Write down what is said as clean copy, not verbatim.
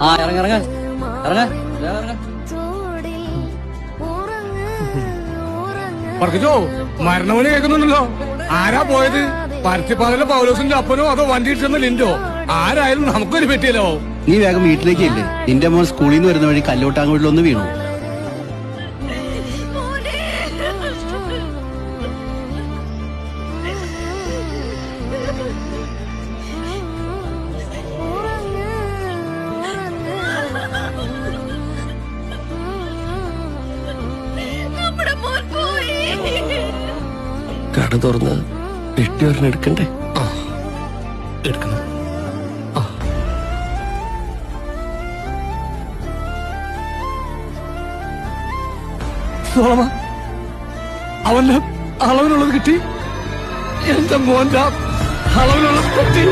ആ ഇറങ്ങ ഇറങ്ങ ഇറങ്ങ ഇറങ്ങ. പറക്കച്ചോ മരണവന് കേൾക്കുന്നുണ്ടല്ലോ. ആരാ പോയത്? പരത്തിപ്പാതയിലെ പൗലോസിന്റെ അപ്പനോ അതോ വണ്ടി ഇടിച്ചെന്ന ലിൻഡോ? ആരായാലും നമുക്കൊരു പറ്റിയല്ലോ. നീ വേഗം വീട്ടിലേക്ക് ഇല്ലേ? നിന്റെ മോൻ സ്കൂളിൽ നിന്ന് വരുന്ന വഴി കല്ലോട്ടാങ്കുഴിലൊന്ന് വീണു. കട തുറന്ന് പെട്ടിയൊരെണ്ണം എടുക്കണ്ടേ? എടുക്കണം. അവന്റെ അളവിനുള്ളത് കിട്ടി. എന്റെ മോന്റെ അളവിനുള്ളത് കിട്ടി.